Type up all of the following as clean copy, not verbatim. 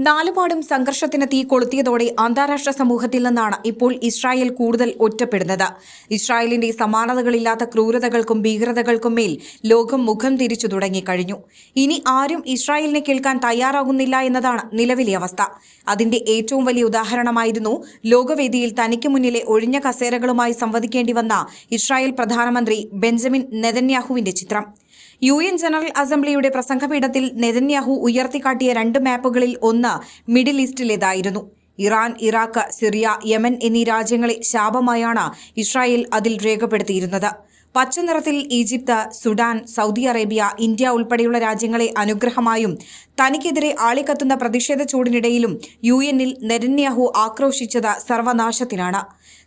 നാലുപാടും സംഘർഷത്തിന് തീ കൊളുത്തിയതോടെ അന്താരാഷ്ട്ര സമൂഹത്തിൽ നിന്നാണ് ഇപ്പോൾ ഇസ്രായേൽ കൂടുതൽ ഒറ്റപ്പെടുന്നത്. ഇസ്രായേലിന്റെ സമാനതകളില്ലാത്ത ക്രൂരതകൾക്കും ഭീകരതകൾക്കും മേൽ ലോകം മുഖം തിരിച്ചു തുടങ്ങിക്കഴിഞ്ഞു. ഇനി ആരും ഇസ്രായേലിനെ കേൾക്കാൻ തയ്യാറാകുന്നില്ല എന്നതാണ് നിലവിലെ അവസ്ഥ. അതിന്റെ ഏറ്റവും വലിയ ഉദാഹരണമായിരുന്നു ലോകവേദിയിൽ തനിക്ക് മുന്നിലെ ഒഴിഞ്ഞ കസേരകളുമായി സംവദിക്കേണ്ടി വന്ന ഇസ്രായേൽ പ്രധാനമന്ത്രി ബെഞ്ചമിൻ നെതന്യാഹുവിന്റെ ചിത്രം. UN ജനറൽ അസംബ്ലിയുടെ പ്രസംഗപീഠത്തിൽ നെതന്യാഹു ഉയർത്തിക്കാട്ടിയ രണ്ട് മാപ്പുകളിൽ ഒന്ന് മിഡിൽ ഈസ്റ്റിലേതായിരുന്നു. ഇറാൻ, ഇറാഖ്, സിറിയ, യമൻ എന്നീ രാജ്യങ്ങളെ ശാപമായാണ് ഇസ്രായേൽ അതിൽ രേഖപ്പെടുത്തിയിരുന്നത്. പച്ചനിറത്തിൽ Egypt, Sudan, Saudi Arabia, India ഉൾപ്പെടെയുള്ള രാജ്യങ്ങളെ അനുഗ്രഹമായും തനിക്കെതിരെ ആളിക്കത്തുന്ന പ്രതിഷേധ ചൂടിനിടയിലും UN-ൽ നെതന്യാഹു ആക്രോശിച്ചത് സർവനാശത്തിനാണ്.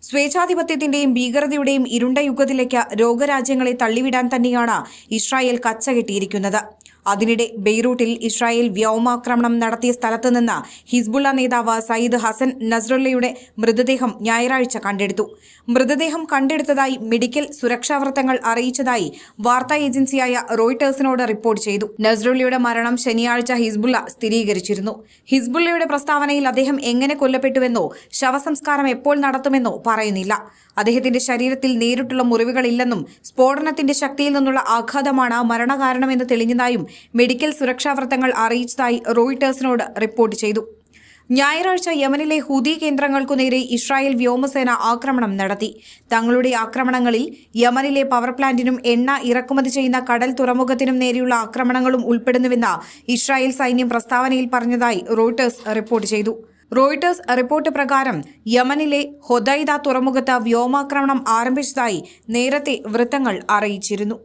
സ്വേച്ഛാധിപത്യത്തിന്റെയും ഭീകരതയുടെയും ഇരുണ്ട യുഗത്തിലേക്ക് ലോകരാജ്യങ്ങളെ തള്ളിവിടാൻ തന്നെയാണ് ഇസ്രായേൽ കച്ചകെട്ടിയിരിക്കുന്നത്. അതിനിടെ ബെയ്റൂട്ടിൽ ഇസ്രായേൽ വ്യോമാക്രമണം നടത്തിയ സ്ഥലത്ത് നിന്ന് ഹിസ്ബുള്ള നേതാവ് സയ്യിദ് ഹസൻ നസ്രല്ലയുടെ മൃതദേഹം ഞായറാഴ്ച കണ്ടെടുത്തു. മൃതദേഹം കണ്ടെടുത്തതായി മെഡിക്കൽ സുരക്ഷാ വൃത്തങ്ങൾ അറിയിച്ചതായി വാർത്താ ഏജൻസിയായ റോയിട്ടേഴ്സിനോട് റിപ്പോർട്ട് ചെയ്തു. നസ്രല്ലയുടെ മരണം ശനിയാഴ്ച ഹിസ്ബുള്ള സ്ഥിരീകരിച്ചിരുന്നു. ഹിസ്ബുള്ളയുടെ പ്രസ്താവനയിൽ അദ്ദേഹം എങ്ങനെ കൊല്ലപ്പെട്ടുവെന്നോ ശവസംസ്കാരം എപ്പോൾ നടത്തുമെന്നോ പറയുന്നില്ല. അദ്ദേഹത്തിന്റെ ശരീരത്തിൽ നേരിട്ടുള്ള മുറിവുകളില്ലെന്നും സ്ഫോടനത്തിന്റെ ശക്തിയിൽ നിന്നുള്ള ആഘാതമാണ് മരണകാരണമെന്ന് തെളിഞ്ഞതായും മെഡിക്കൽ സുരക്ഷാ വൃത്തങ്ങൾ അറിയിച്ചതായി റോയിട്ടേഴ്സിനോട് റിപ്പോർട്ട് ചെയ്തു. ഞായറാഴ്ച യമനിലെ ഹൂതി കേന്ദ്രങ്ങൾക്കു നേരെ ഇസ്രായേൽ വ്യോമസേന ആക്രമണം നടത്തി. തങ്ങളുടെ ആക്രമണങ്ങളിൽ യമനിലെ പവർ പ്ലാന്റിനും എണ്ണ ഇറക്കുമതി ചെയ്യുന്ന കടൽ തുറമുഖത്തിനും നേരെയുള്ള ആക്രമണങ്ങളും ഉൾപ്പെടുന്നുവെന്ന് ഇസ്രായേൽ സൈന്യം പ്രസ്താവനയിൽ പറഞ്ഞതായി റോയിട്ടേഴ്സ് റിപ്പോർട്ട് ചെയ്തു. റോയിട്ടേഴ്സ് റിപ്പോർട്ട് പ്രകാരം യമനിലെ ഹൊദൈദ തുറമുഖത്ത് വ്യോമാക്രമണം ആരംഭിച്ചതായി നേരത്തെ വൃത്തങ്ങൾ അറിയിച്ചിരുന്നു.